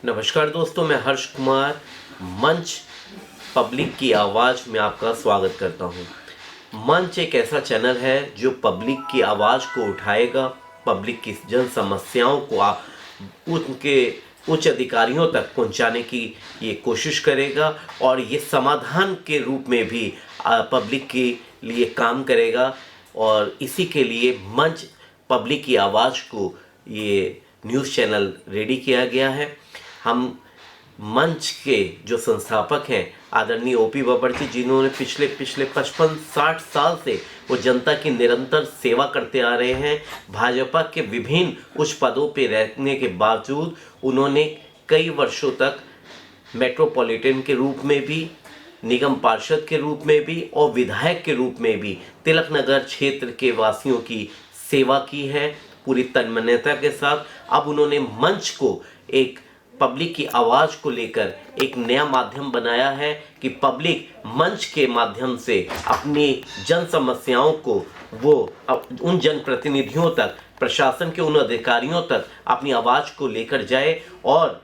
नमस्कार दोस्तों, मैं हर्ष कुमार मंच पब्लिक की आवाज़ में आपका स्वागत करता हूं। मंच एक ऐसा चैनल है जो पब्लिक की आवाज़ को उठाएगा, पब्लिक की जन समस्याओं को उनके उच्च अधिकारियों तक पहुंचाने की ये कोशिश करेगा और ये समाधान के रूप में भी पब्लिक के लिए काम करेगा। और इसी के लिए मंच पब्लिक की आवाज़ को ये न्यूज़ चैनल रेडी किया गया है। हम मंच के जो संस्थापक हैं आदरणीय ओपी बब्बर जी, जिन्होंने पिछले 55-60 साल से वो जनता की निरंतर सेवा करते आ रहे हैं। भाजपा के विभिन्न उच्च पदों पर रहने के बावजूद उन्होंने कई वर्षों तक मेट्रोपॉलिटन के रूप में भी, निगम पार्षद के रूप में भी और विधायक के रूप में भी तिलक नगर क्षेत्र के वासियों की सेवा की है पूरी तन्मयता के साथ। अब उन्होंने मंच को एक पब्लिक की आवाज़ को लेकर एक नया माध्यम बनाया है कि पब्लिक मंच के माध्यम से अपनी जन समस्याओं को वो उन जनप्रतिनिधियों तक, प्रशासन के उन अधिकारियों तक अपनी आवाज़ को लेकर जाए और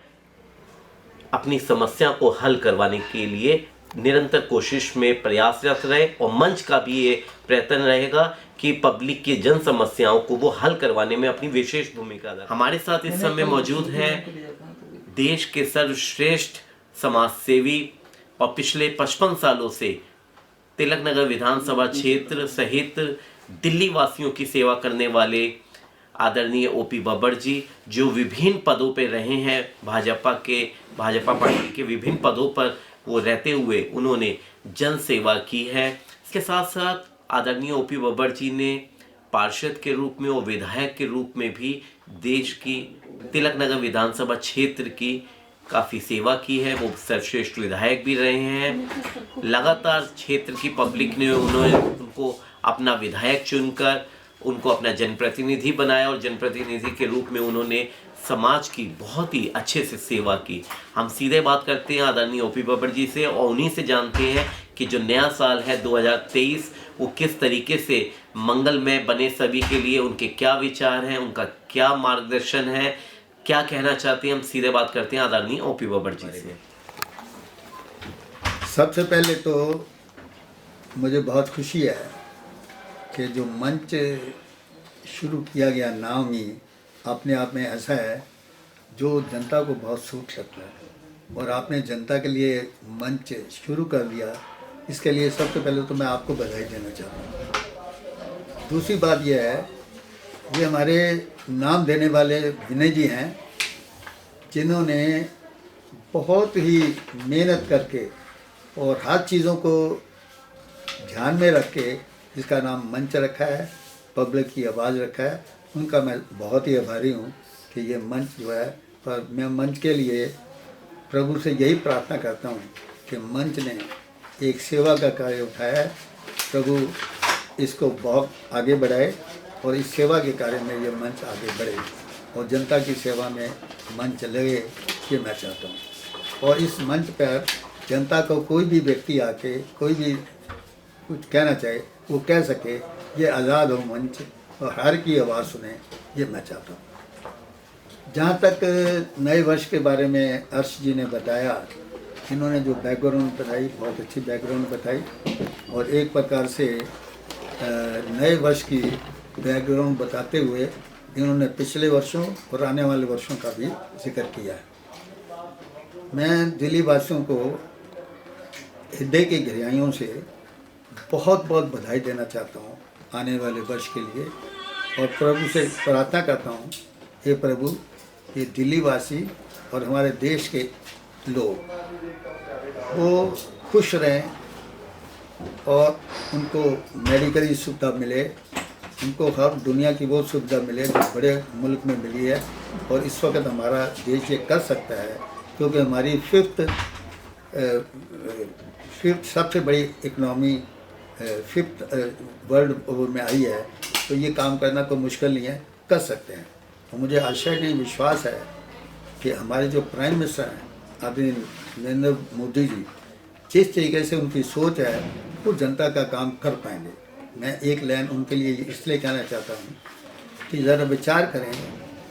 अपनी समस्या को हल करवाने के लिए निरंतर कोशिश में प्रयासरत रहे। और मंच का भी ये प्रयत्न रहेगा कि पब्लिक की जन समस्याओं को वो हल करवाने में अपनी विशेष भूमिका अदा। हमारे साथ इस समय मौजूद है देश के सर्वश्रेष्ठ समाज सेवी और पिछले 55 सालों से तिलक नगर विधानसभा क्षेत्र सहित दिल्ली वासियों की सेवा करने वाले आदरणीय ओपी बब्बर जी, जो विभिन्न पदों पर रहे हैं। भाजपा पार्टी के विभिन्न पदों पर वो रहते हुए उन्होंने जन सेवा की है। इसके साथ साथ आदरणीय ओपी बब्बर जी ने पार्षद के रूप में और विधायक के रूप में भी देश की तिलक नगर विधानसभा क्षेत्र की काफ़ी सेवा की है। वो सर्वश्रेष्ठ विधायक भी रहे हैं। लगातार क्षेत्र की पब्लिक ने उनको अपना विधायक चुनकर उनको अपना जनप्रतिनिधि बनाया और जनप्रतिनिधि के रूप में उन्होंने समाज की बहुत ही अच्छे से सेवा की। हम सीधे बात करते हैं आदरणीय ओपी बब्बर जी से और उन्हीं से जानते हैं कि जो नया साल है 2023 वो किस तरीके से मंगलमय बने सभी के लिए, उनके क्या विचार हैं, उनका क्या मार्गदर्शन है, क्या कहना चाहते हैं। हम सीधे बात करते हैं आदरणीय ओपी बब्बर जी से। सबसे पहले तो मुझे बहुत खुशी है कि जो मंच शुरू किया गया नाम ही अपने आप में ऐसा है जो जनता को बहुत सूट सकता है और आपने जनता के लिए मंच शुरू कर दिया, इसके लिए सबसे पहले तो मैं आपको बधाई देना चाहता हूँ। दूसरी बात यह है, ये हमारे नाम देने वाले विनय जी हैं, जिन्होंने बहुत ही मेहनत करके और हर चीज़ों को ध्यान में रख के जिसका नाम मंच रखा है, पब्लिक की आवाज़ रखा है, उनका मैं बहुत ही आभारी हूँ कि ये मंच जो है। पर मैं मंच के लिए प्रभु से यही प्रार्थना करता हूँ कि मंच ने एक सेवा का कार्य उठाया है, प्रभु इसको बहुत आगे बढ़ाए और इस सेवा के कार्य में ये मंच आगे बढ़े और जनता की सेवा में मंच लगे, ये मैं चाहता हूँ। और इस मंच पर जनता को कोई भी व्यक्ति आके कोई भी कुछ कहना चाहे वो कह सके, ये आज़ाद हो मंच और हर की आवाज़ सुने, ये मैं चाहता हूँ। जहाँ तक नए वर्ष के बारे में अर्श जी ने बताया, इन्होंने जो बैकग्राउंड बताई बहुत अच्छी बैकग्राउंड बताई और एक प्रकार से नए वर्ष की बैकग्राउंड बताते हुए इन्होंने पिछले वर्षों और आने वाले वर्षों का भी जिक्र किया है। मैं दिल्ली वासियों को हृदय की गहराइयों से बहुत बहुत बधाई देना चाहता हूँ आने वाले वर्ष के लिए और प्रभु से प्रार्थना करता हूँ, हे प्रभु ये दिल्ली वासी और हमारे देश के लोग वो खुश रहें और उनको मेडिकल सुविधा मिले, उनको हर दुनिया की वो सुविधा मिले जो बड़े मुल्क में मिली है। और इस वक्त हमारा देश ये कर सकता है क्योंकि हमारी फिफ्थ सबसे बड़ी इकनॉमी फिफ्थ वर्ल्ड में आई है, तो ये काम करना कोई मुश्किल नहीं है, कर सकते हैं। तो मुझे आशा नहीं विश्वास है कि हमारे जो प्राइम मिनिस्टर हैं आदरणीय नरेंद्र मोदी जी, जिस तरीके से उनकी सोच है वो जनता का काम कर पाएंगे। मैं एक लाइन उनके लिए इसलिए कहना चाहता हूँ कि ज़रा विचार करें,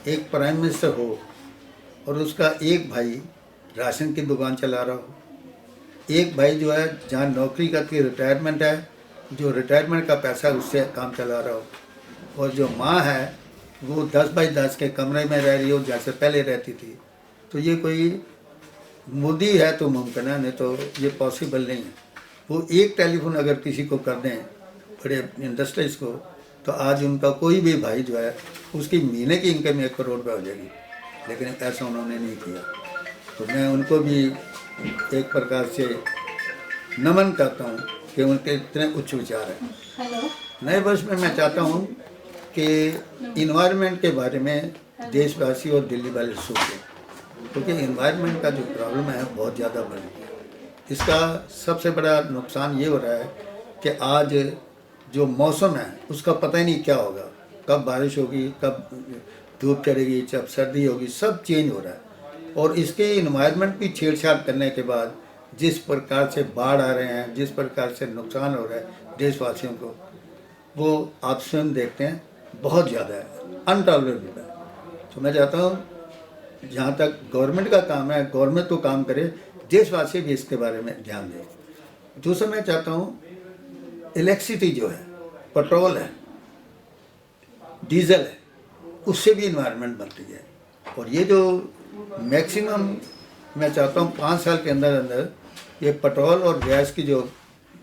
एक प्राइम मिनिस्टर हो और उसका एक भाई राशन की दुकान चला रहा हो, एक भाई जो है जहाँ नौकरी करके रिटायरमेंट है, जो रिटायरमेंट का पैसा है उससे काम चला रहा हो, और जो माँ है वो 10 बाई 10 के कमरे में रह रही हो जैसे पहले रहती थी। तो ये कोई मोदी है तो मुमकिन है, नहीं तो ये पॉसिबल नहीं है। वो एक टेलीफोन अगर किसी को कर दें, बड़े इंडस्ट्रीज को, तो आज उनका कोई भी भाई जो है उसकी महीने की इनकम 1 करोड़ रुपये हो जाएगी, लेकिन ऐसा उन्होंने नहीं किया। तो मैं उनको भी एक प्रकार से नमन करता हूँ कि उनके इतने उच्च विचार हैं। नए वर्ष में मैं चाहता हूँ कि इन्वायरमेंट के बारे में देशवासी और दिल्ली वाले सोचें, क्योंकि इन्वायरमेंट का जो प्रॉब्लम है बहुत ज़्यादा बढ़ गया है। इसका सबसे बड़ा नुकसान ये हो रहा है कि आज जो मौसम है उसका पता ही नहीं क्या होगा, कब बारिश होगी, कब धूप चढ़ेगी, कब सर्दी होगी, सब चेंज हो रहा है। और इसके इन्वायरमेंट की छेड़छाड़ करने के बाद जिस प्रकार से बाढ़ आ रहे हैं, जिस प्रकार से नुकसान हो रहा है देशवासियों को, वो आप स्वयं देखते हैं बहुत ज़्यादा है, अनटॉलरेबल है। तो मैं चाहता हूँ जहाँ तक गवर्नमेंट का काम है, गवर्नमेंट तो काम करे, देशवासी भी इसके बारे में ध्यान दें। दूसरा मैं चाहता हूँ इलेक्ट्रिसिटी जो है, पेट्रोल है, डीजल है, उससे भी इन्वायरमेंट बनती है। और ये जो मैक्सिमम मैं चाहता हूँ 5 साल के अंदर अंदर ये पेट्रोल और गैस की जो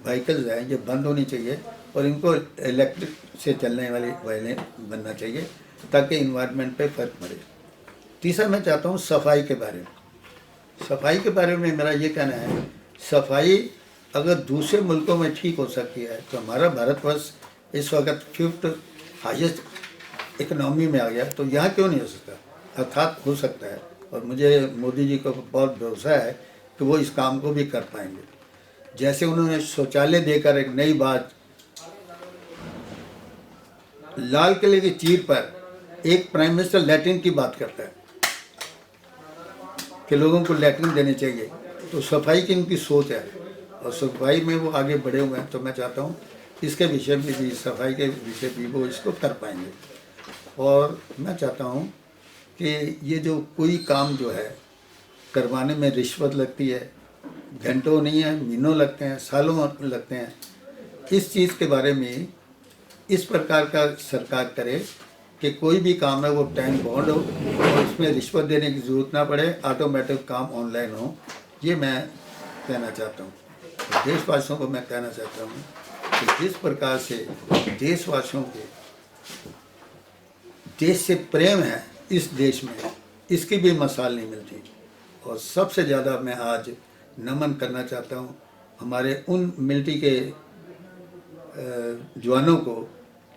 व्हीकल्स हैं ये बंद होनी चाहिए और इनको इलेक्ट्रिक से चलने वाली वाहनें बनना चाहिए ताकि इन्वायरमेंट पे फर्क पड़े। तीसरा मैं चाहता हूँ सफाई के बारे में। सफाई के बारे में मेरा ये कहना है, सफाई अगर दूसरे मुल्कों में ठीक हो सकती है तो हमारा भारतवर्ष इस वक्त 5th हाईएस्ट इकनॉमी में आ गया, तो यहाँ क्यों नहीं हो सकता? अर्थात हो सकता है, और मुझे मोदी जी को बहुत भरोसा है कि वो इस काम को भी कर पाएंगे। जैसे उन्होंने शौचालय देकर एक नई बात, लाल किले की चीर पर एक प्राइम मिनिस्टर लैट्रिन की बात करता है कि लोगों को लैट्रिन देनी चाहिए, तो सफाई की इनकी सोच है और सफाई में वो आगे बढ़े हुए हैं। तो मैं चाहता हूँ इसके विषय में भी, सफाई के विषय भी वो इसको कर पाएंगे। और मैं चाहता हूँ कि ये जो कोई काम जो है करवाने में रिश्वत लगती है, घंटों नहीं है, महीनों लगते हैं, सालों लगते हैं, इस चीज़ के बारे में इस प्रकार का सरकार करे कि कोई भी काम है वो टाइम बाउंड हो और उसमें रिश्वत देने की ज़रूरत ना पड़े, ऑटोमेटिक काम ऑनलाइन हो। ये मैं कहना चाहता हूँ। तो देशवासियों को मैं कहना चाहता हूँ कि जिस प्रकार से देशवासियों के देश से प्रेम है इस देश में, इसकी भी मिसाल नहीं मिलती। और सबसे ज़्यादा मैं आज नमन करना चाहता हूँ हमारे उन मिलिट्री के जवानों को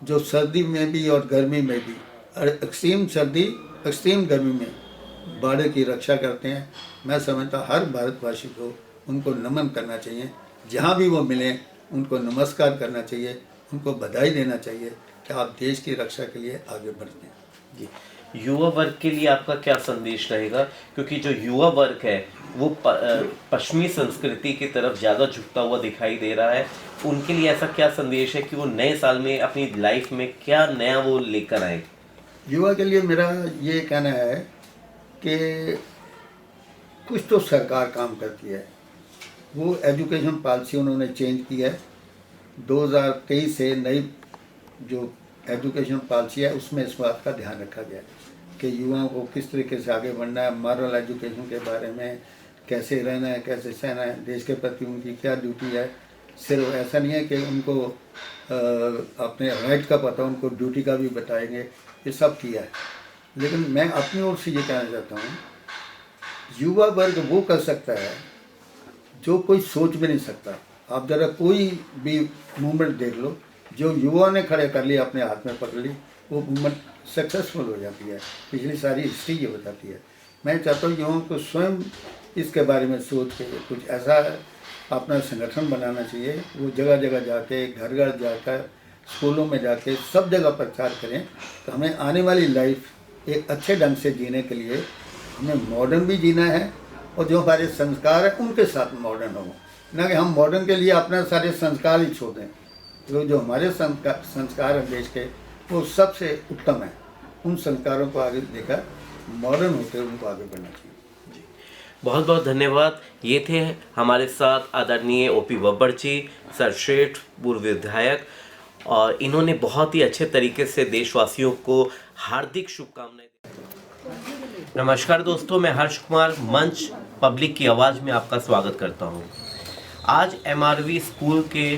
जो सर्दी में भी और गर्मी में भी, एक्सट्रीम सर्दी एक्सट्रीम गर्मी में बॉर्डर की रक्षा करते हैं। मैं समझता हर भारतवासी को उनको नमन करना चाहिए, जहाँ भी वो मिलें उनको नमस्कार करना चाहिए, उनको बधाई देना चाहिए कि आप देश की रक्षा के लिए आगे बढ़ते हैं। जी, युवा वर्ग के लिए आपका क्या संदेश रहेगा? क्योंकि जो युवा वर्ग है वो पश्चिमी संस्कृति की तरफ ज़्यादा झुकता हुआ दिखाई दे रहा है, उनके लिए ऐसा क्या संदेश है कि वो नए साल में अपनी लाइफ में क्या नया वो लेकर आए? युवा के लिए मेरा ये कहना है कि कुछ तो सरकार काम करती है। वो एजुकेशन पॉलिसी उन्होंने चेंज की है 2023 से, नई जो एजुकेशन पॉलिसी है उसमें इस बात का ध्यान रखा गया है कि युवाओं को किस तरीके से आगे बढ़ना है, मॉरल एजुकेशन के बारे में, कैसे रहना है, कैसे सहना है, देश के प्रति उनकी क्या ड्यूटी है। सिर्फ ऐसा नहीं है कि उनको अपने राइट का पता, उनको ड्यूटी का भी बताएंगे, ये सब किया है। लेकिन मैं अपनी ओर से ये कहना चाहता हूँ, युवा वर्ग वो कर सकता है जो कोई सोच भी नहीं सकता। आप ज़रा कोई भी मूवमेंट देख लो, जो युवा ने खड़े कर लिया, अपने हाथ में पकड़ ली, वो मूवमेंट सक्सेसफुल हो जाती है। पिछली सारी हिस्ट्री ये बताती है। मैं चाहता हूँ युवाओं को स्वयं इसके बारे में सोच के कुछ ऐसा अपना संगठन बनाना चाहिए। वो जगह जगह जाके, घर घर जाकर, स्कूलों में जाके सब जगह प्रचार करें तो हमें आने वाली लाइफ एक अच्छे ढंग से जीने के लिए हमें मॉडर्न भी जीना है और जो हमारे संस्कार हैं उनके साथ मॉडर्न हो, ना कि हम मॉडर्न के लिए अपने सारे संस्कार ही छोड़ दें। तो जो हमारे संस्कार हैं देश के, वो सबसे उत्तम है। उन संस्कारों को आगे लेकर मॉडर्न होते हैं उनको आगे बढ़ना चाहिए। बहुत बहुत धन्यवाद। ये थे हमारे साथ आदरणीय ओपी बब्बर जी, सर्वश्रेष्ठ पूर्व विधायक, और इन्होंने बहुत ही अच्छे तरीके से देशवासियों को हार्दिक शुभकामनाएं दी। नमस्कार दोस्तों, मैं हर्ष कुमार मंच पब्लिक की आवाज़ में आपका स्वागत करता हूं। आज एमआरवी स्कूल के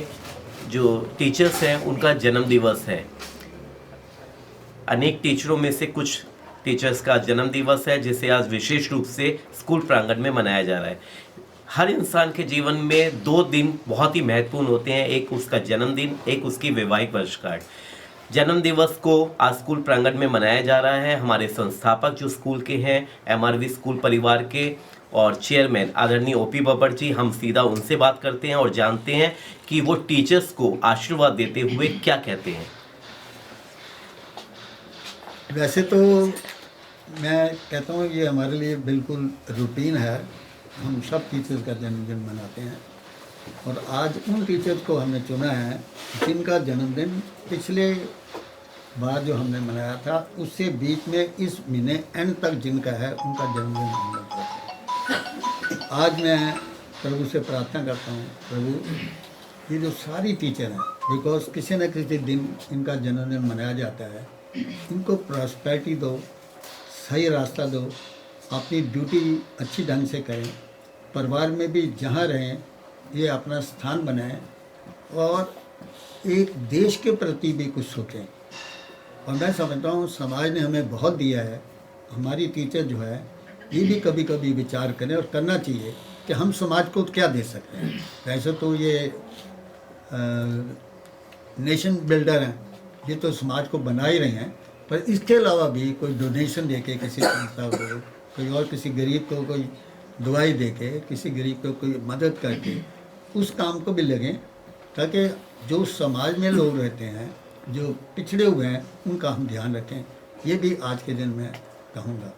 जो टीचर्स हैं उनका जन्म दिवस है। अनेक टीचरों में से कुछ टीचर्स का जन्म दिवस है, जिसे आज विशेष रूप से स्कूल प्रांगण में मनाया जा रहा है। हर इंसान के जीवन में 2 दिन बहुत ही महत्वपूर्ण होते हैं, एक उसका जन्मदिन, एक उसकी वैवाहिक वर्षगांठ। जन्म दिवस को आज स्कूल प्रांगण में मनाया जा रहा है। हमारे संस्थापक जो स्कूल के हैं, एमआरवी स्कूल परिवार के और चेयरमैन आदरणीय ओपी बब्बर जी, हम सीधा उनसे बात करते हैं और जानते हैं कि वो टीचर्स को आशीर्वाद देते हुए क्या कहते हैं। वैसे तो मैं कहता हूँ ये हमारे लिए बिल्कुल रूटीन है, हम सब टीचर्स का जन्मदिन मनाते हैं। और आज उन टीचर्स को हमने चुना है जिनका जन्मदिन पिछले बार जो हमने मनाया था उससे बीच में इस महीने एंड तक जिनका है उनका जन्मदिन हम लोग करते हैं। आज मैं प्रभु से प्रार्थना करता हूँ, प्रभु ये जो सारी टीचर हैं, बिकॉज किसी न किसी दिन इनका जन्मदिन मनाया जाता है, इनको प्रॉस्पेरिटी दो, सही रास्ता दो, अपनी ड्यूटी अच्छी ढंग से करें, परिवार में भी जहाँ रहें ये अपना स्थान बनाएं और एक देश के प्रति भी कुछ सोचें। और मैं समझता हूँ समाज ने हमें बहुत दिया है, हमारी टीचर जो है ये भी कभी कभी विचार करें और करना चाहिए कि हम समाज को क्या दे सकते हैं। वैसे तो ये नेशन बिल्डर हैं, ये तो समाज को बना ही रहे हैं, पर इसके अलावा भी कोई डोनेशन दे के किसी संस्था को, कोई और किसी गरीब को कोई दवाई दे के, किसी गरीब को कोई मदद करके उस काम को भी लगें, ताकि जो समाज में लोग रहते हैं, जो पिछड़े हुए हैं, उनका हम ध्यान रखें। ये भी आज के दिन मैं कहूँगा।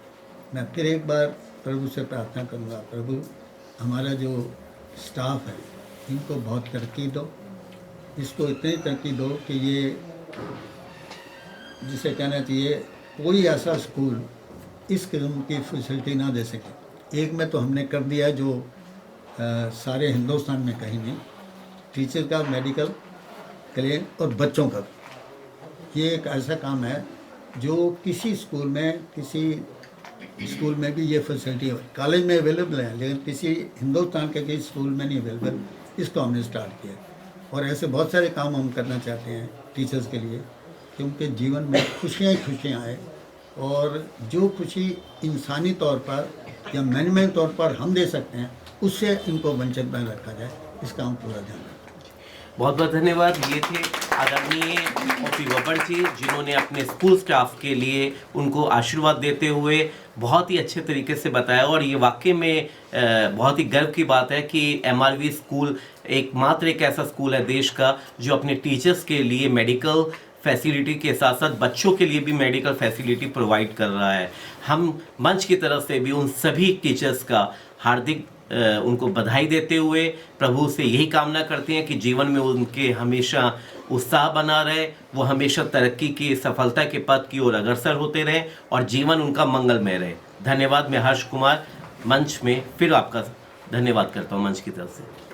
मैं फिर एक बार प्रभु से प्रार्थना करूँगा, प्रभु हमारा जो स्टाफ है इनको बहुत तरक्की दो, इसको इतनी तरक्की दो कि ये जिसे कहना चाहिए कोई ऐसा स्कूल इस किस्म की फैसिलिटी ना दे सके। एक में तो हमने कर दिया है जो सारे हिंदुस्तान में कहीं नहीं, टीचर का मेडिकल क्लेम और बच्चों का। ये एक ऐसा काम है जो किसी स्कूल में भी ये फैसिलिटी कॉलेज में अवेलेबल है, लेकिन किसी हिंदुस्तान के किसी स्कूल में नहीं अवेलेबल। इसको हमने स्टार्ट किया और ऐसे बहुत सारे काम हम करना चाहते हैं टीचर्स के लिए कि उनके जीवन में खुशियाँ ही खुशियाँ आए, और जो खुशी इंसानी तौर पर या मैनेजमेंट तौर पर हम दे सकते हैं उससे इनको वंचित न रखा जाए, इसका हम पूरा ध्यान रखें। बहुत बहुत धन्यवाद। ये थे आदरणीय ओपी बब्बर जी, जिन्होंने अपने स्कूल स्टाफ के लिए उनको आशीर्वाद देते हुए बहुत ही अच्छे तरीके से बताया। और ये वाकई में बहुत ही गर्व की बात है कि एमआरवी स्कूल एकमात्र एक ऐसा स्कूल है देश का जो अपने टीचर्स के लिए मेडिकल फैसिलिटी के साथ साथ बच्चों के लिए भी मेडिकल फैसिलिटी प्रोवाइड कर रहा है। हम मंच की तरफ से भी उन सभी टीचर्स का हार्दिक उनको बधाई देते हुए प्रभु से यही कामना करते हैं कि जीवन में उनके हमेशा उत्साह बना रहे, वो हमेशा तरक्की की सफलता के पथ की ओर अग्रसर होते रहें और जीवन उनका मंगलमय रहे। धन्यवाद। मैं हर्ष कुमार मंच में फिर आपका धन्यवाद करता हूँ मंच की तरफ से।